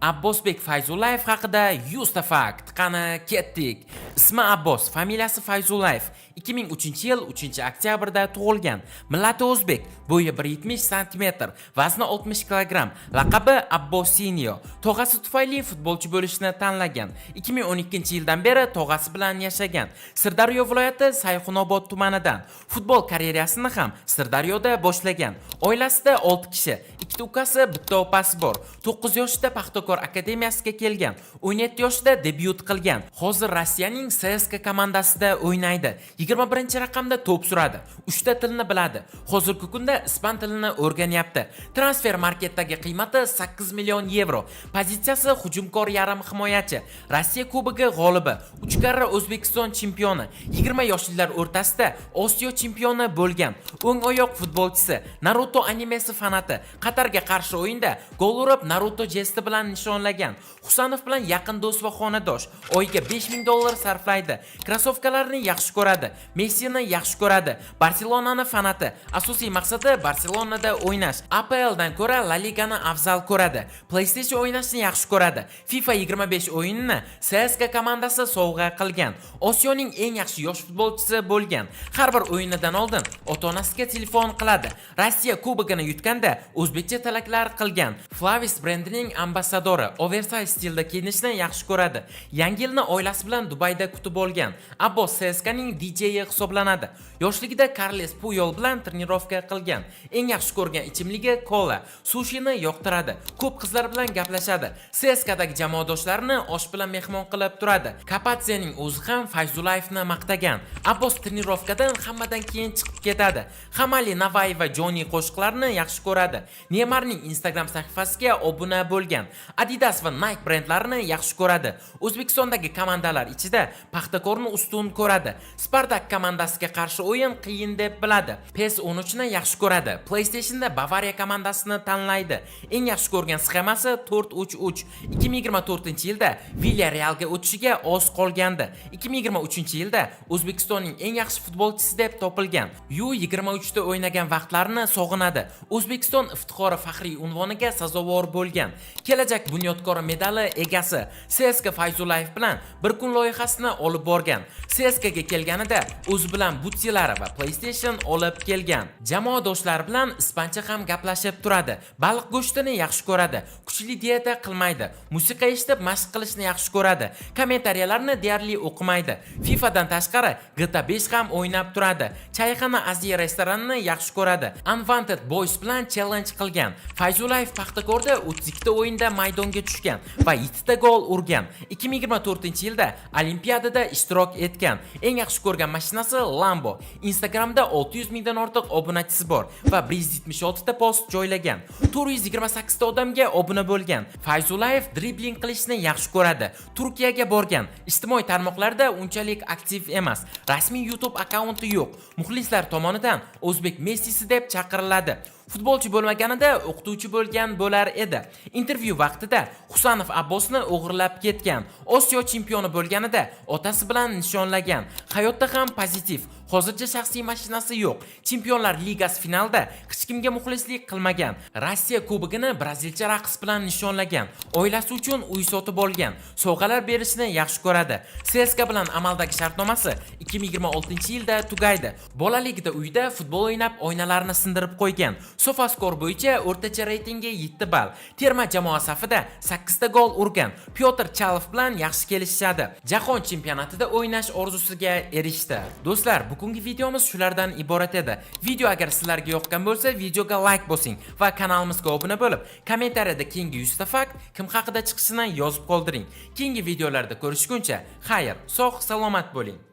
Abbosbek Fayzullayev haqida 100 ta fakt. Qani ketdik. Ismi Abbos, familiyasi Fayzullayev. 2003-yil 3-oktyabrda tug'ilgan. Millati o'zbek, bo'yi 170 cm, vazni 60 kg. Laqabi Abbosinyo. Tog'asi tufayli futbolchi bo'lishni tanlagan. 2012-yildan beri tog'asi bilan yashagan. Sirdaryo viloyati Sayxunobod tumanidan. Futbol karyerasini ham Sirdaryoda boshlagan. Oilasida 6 kishi, 2 ukasi, 1 opasi bor. 9 yoshida Paxtakor akademiyasiga kelgan. 17 yoshida debyut qilgan. Hozir Rossiyaning CSKA komandasida o'ynaydi. 21-raqamda to'p suradi. 3 ta tilni biladi. Hozirgi kunda ispan tilini o'rganyapti. Transfer marketdagi qiymati 8 million yevro. Pozitsiyasi hujumkor yarim himoyachi. Rossiya Kubogi g'olibi, 3 karra O'zbekiston chempioni, 20 yoshlar o'rtasida Osiyo chempioni bo'lgan. O'ng oyoq futbolchisi, Naruto animesi fanati. Qatarga qarshi o'yinda gol urib Naruto jesti bilan nishonlagan. Husanov bilan yaqin do'st va xonadosh. Oyiga $5000 sarflaydi. Krossovkalarni yaxshi ko'radi. Messini yaxshi ko'radi. Barselonani fanati. Asosiy maqsadi Barselonada o'ynash. APL dan ko'ra La Ligani afzal ko'radi. PlayStation o'ynashni yaxshi ko'radi. FIFA 25 o'yinini CSKA komandasi sovg'a qilgan. Osiyoning eng yaxshi yosh futbolchisi bo'lgan. Har bir o'yinidan oldin ota-onasiga telefon qiladi. Rossiya Kubogini yutganda o'zbekcha tilaklar qilgan. Flavis brendining ambassadori, oversize stilda kiyinishni yaxshi ko'radi. Yangi yilni oilasi bilan Dubayda kutib olgan. Abbos CSKAning DJ-yi hisoblanadi. Yoshligida Carles Puyol bilan trenirovka qilgan. Eng yaxshi ko'rgan ichimligi kola. Sushini yoqtiradi. Ko'p qizlar bilan gaplashadi. CSKAdagi jamoadoshlarini osh bilan mehmon qilib turadi. Kapatsening o'zi ham Fayzullayevni maqtagan. Abbos trenirovkadan hammadan keyin chiqib ketadi. Hamali Navai va Joni qo'shiqlarini yaxshi ko'radi. Neymarning Instagram sahifasiga obuna bo'lgan. Adidas va Nike brendlarini yaxshi ko'radi. O'zbekistondagi komandalar ichida Paxtakorni ustun ko'radi. Spartak komandasiga qarshi o'yin qiyin deb biladi. PES 13 ni yaxshi ko'radi. PlayStationda Bavariya komandasini tanlaydi. Eng yaxshi ko'rgan sxemasi 4-3-3. 2024-yilda Villarrealga o'tishiga oz qolgandi. 2023-yilda O'zbekistonning eng yaxshi futbolchisi deb topilgan. U23 da o'ynagan vaqtlarini sog'inadi. O'zbekiston iftixori faxriy unvoniga sazovor bo'lgan. Kelajak bunyodkori medali egasi CSKA Fayzullayev bilan bir kun loyihasini olib borgan. CSKAga kelganida o'zi bilan butsilari va PlayStation olib kelgan. Jamoadoshlar bilan ispancha ham gaplashib turadi. Baliq go'shtini yaxshi ko'radi. Kuchli dieta qilmaydi. Musiqa eshitib mashq qilishni yaxshi ko'radi. Kommentariyalarni deyarli o'qimaydi. FIFA dan tashqari GTA 5 ham o'ynab turadi. Chayxona Aziya restoranini yaxshi ko'radi. Unwanted Boys bilan challenge qilgan. Fayzullayev Paxtakorda 32 ta o'yinda maydonga tushgan va 7 ta gol urgan. 2024-yilda Olimpiadada ishtirok etgan. Eng yaxshi ko'rgan mashinasi Lambo. Instagramda 600 mingdan ortiq obunachisi bor va 176 ta post joylagan. 428 ta odamga obuna bo'lgan. Fayzullayev dribling qilishni yaxshi ko'radi. Turkiyaga borgan. Ijtimoiy tarmoqlarda unchalik aktiv emas. Rasmiy YouTube akkaunti yo'q. Muxlislar tomonidan o'zbek Messisi deb chaqiriladi. Futbolchi bo'lmaganida o'qituvchi bo'lgan bo'lar edi. Intervyu vaqtida Husanov Abbosni o'g'irlab ketgan. Osiyo chempioni bo'lganida otasi bilan nishonlagan. Hayotda ham pozitiv. Hozircha shaxsiy mashinasi yo'q. Chempionlar Ligasi finalda hech kimga muxlislik qilmagan. Rossiya Kubogini brazilcha raqs bilan nishonlagan. Oilasi uchun uy sotib olgan. Sovg'alar berishni yaxshi ko'radi. CSKA bilan amaldagi shartnomasi 2026-yilda tugaydi. Bolaligida uyda futbol o'ynab, oynalarni sindirib qo'ygan. Sofascore bo'yicha o'rtacha reytingi 7 ball. Terma jamoa safida 8 ta gol urgan. Pyotr Chalov bilan yaxshi kelishadi. Jahon chempionatida o'ynash orzusiga erishdi. Do'stlar, bugungi videomiz shulardan iborat edi. Video agar sizlarga yoqqan bo'lsa, videoga like bosing va kanalimizga obuna bo'lib, kommentariyada keyingi 100 ta fakt kim haqida chiqishini yozib qoldiring. Keyingi videolarda ko'rishguncha, xayr, sog', salomat bo'ling.